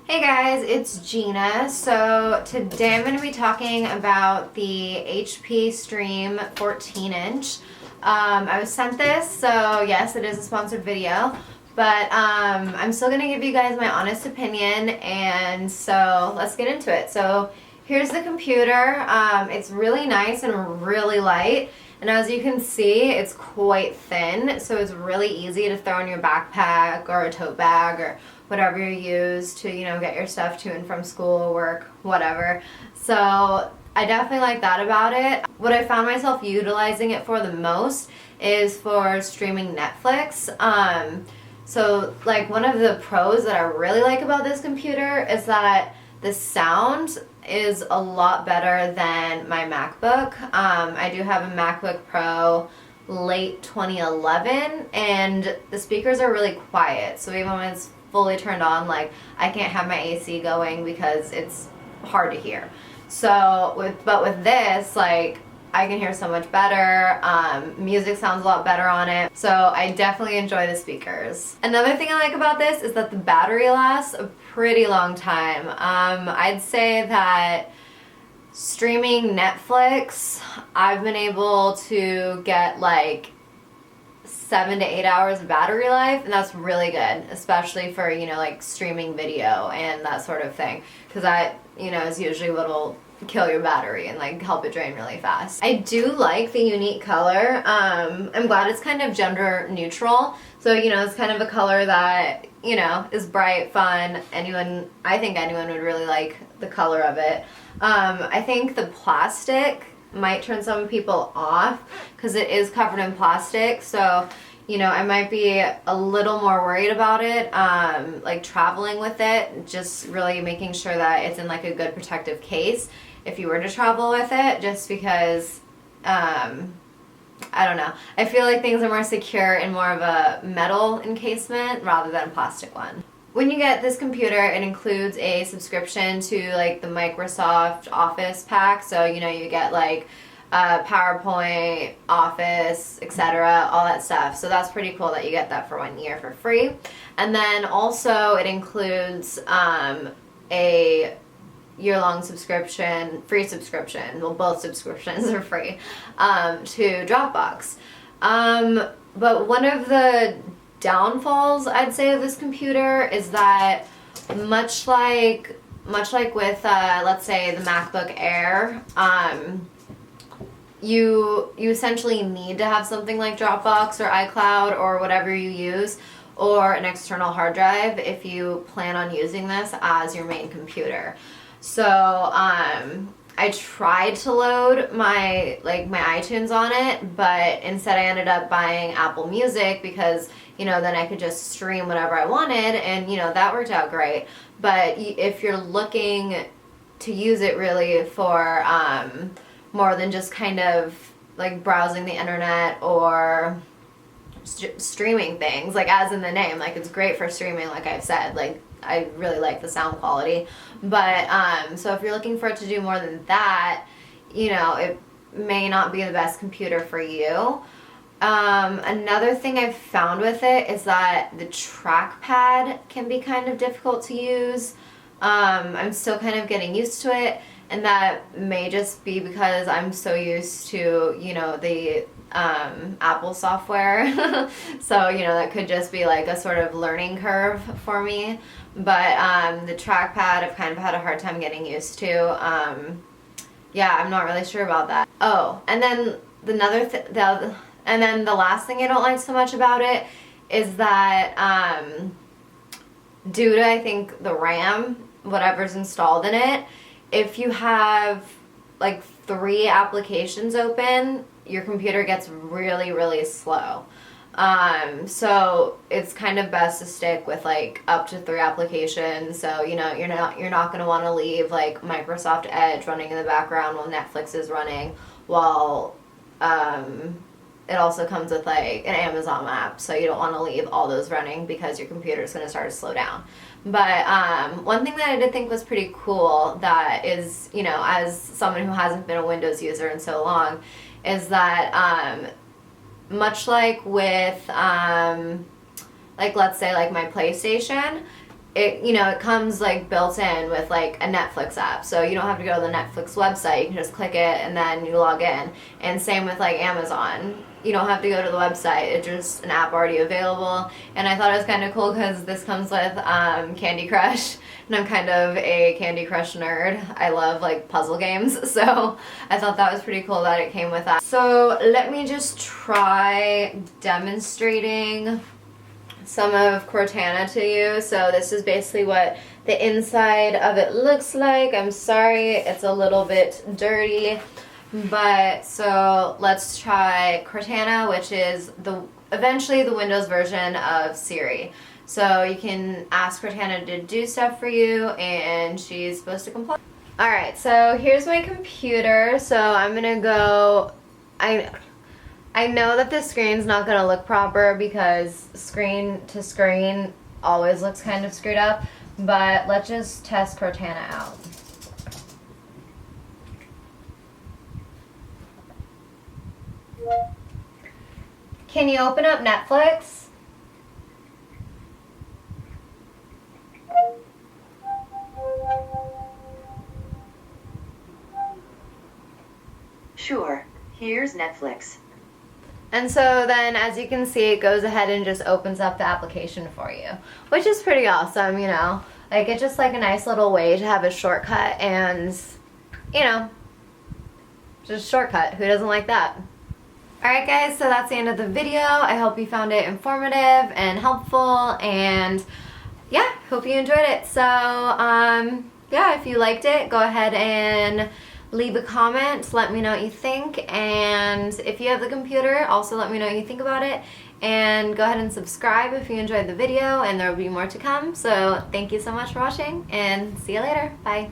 Hey guys, it's Gina. So today I'm going to be talking about the HP Stream 14-inch. I was sent this, so yes, it is a sponsored video, but I'm still going to give you guys my honest opinion, and so let's get into it. So here's the computer. It's really nice and really light, and as you can see, it's quite thin, so it's really easy to throw in your backpack or a tote bag or whatever you use to, get your stuff to and from school, work, whatever. So I definitely like that about it. What I found myself utilizing it for the most is for streaming Netflix. So like one of the pros that I really like about this computer is that the sound is a lot better than my MacBook. I do have a MacBook Pro late 2011 and the speakers are really quiet. So even when it's fully turned on, like I can't have my AC going because it's hard to hear. So with this, like I can hear so much better. Music sounds a lot better on it. So I definitely enjoy the speakers. Another thing I like about this is that the battery lasts a pretty long time. I'd say that streaming Netflix, I've been able to get like 7 to 8 hours of battery life, and that's really good, especially for, like streaming video and that sort of thing, because that, is usually what'll kill your battery and like help it drain really fast. I do like the unique color. I'm glad it's kind of gender neutral, so it's kind of a color that is bright, fun. I think anyone would really like the color of it. I think the plastic might turn some people off because it is covered in plastic, so I might be a little more worried about it, like traveling with it, just really making sure that it's in like a good protective case if you were to travel with it, just because I don't know, I feel like things are more secure in more of a metal encasement rather than a plastic one. When you get this computer, it includes a subscription to like the Microsoft Office pack, so you get like PowerPoint, Office, etc., all that stuff. So that's pretty cool that you get that for 1 year for free. And then also it includes a year-long subscription, free subscription, well, both subscriptions are free, to Dropbox. But one of the downfalls, I'd say, of this computer is that much like with let's say the MacBook Air, you essentially need to have something like Dropbox or iCloud or whatever you use, or an external hard drive if you plan on using this as your main computer. So I tried to load my iTunes on it, but instead I ended up buying Apple Music because then I could just stream whatever I wanted, and that worked out great. But if you're looking to use it really for more than just kind of like browsing the internet or streaming things, like as in the name, like it's great for streaming, like I've said, like I really like the sound quality, but so if you're looking for it to do more than that, it may not be the best computer for you. Another thing I've found with it is that the trackpad can be kind of difficult to use. I'm still kind of getting used to it, and that may just be because I'm so used to, the Apple software. So, that could just be like a sort of learning curve for me. But the trackpad I've kind of had a hard time getting used to. Yeah, I'm not really sure about that. Oh, and then and then the last thing I don't like so much about it is that due to, I think, the RAM, whatever's installed in it, if you have like 3 applications open, your computer gets really, really slow. So it's kind of best to stick with like up to 3 applications. So you're not going to want to leave like Microsoft Edge running in the background while Netflix is running, while it also comes with like an Amazon app, so you don't want to leave all those running because your computer is going to start to slow down. But one thing that I did think was pretty cool, that is, as someone who hasn't been a Windows user in so long, is that much like with like let's say like my PlayStation, it, you know, it comes like built in with like a Netflix app, so you don't have to go to the Netflix website. You can just click it and then you log in. And same with like Amazon, you don't have to go to the website. It's just an app already available. And I thought it was kind of cool because this comes with Candy Crush, and I'm kind of a Candy Crush nerd. I love like puzzle games, so I thought that was pretty cool that it came with that. So let me just try demonstrating some of Cortana to you. So this is basically what the inside of it looks like. I'm sorry, it's a little bit dirty, but so let's try Cortana, which is eventually the Windows version of Siri. So you can ask Cortana to do stuff for you, and she's supposed to comply. Alright, so here's my computer. So I'm gonna go, I know that the screen's not going to look proper because screen to screen always looks kind of screwed up, but let's just test Cortana out. Can you open up Netflix? Sure, here's Netflix. And so then, as you can see, it goes ahead and just opens up the application for you, which is pretty awesome, you know. Like, it's just like a nice little way to have a shortcut and, you know, just shortcut. Who doesn't like that? Alright guys, so that's the end of the video. I hope you found it informative and helpful, and yeah, hope you enjoyed it. So, yeah, if you liked it, go ahead and leave a comment, let me know what you think, and if you have the computer, also let me know what you think about it, and go ahead and subscribe if you enjoyed the video, and there will be more to come. So thank you so much for watching, and see you later. Bye.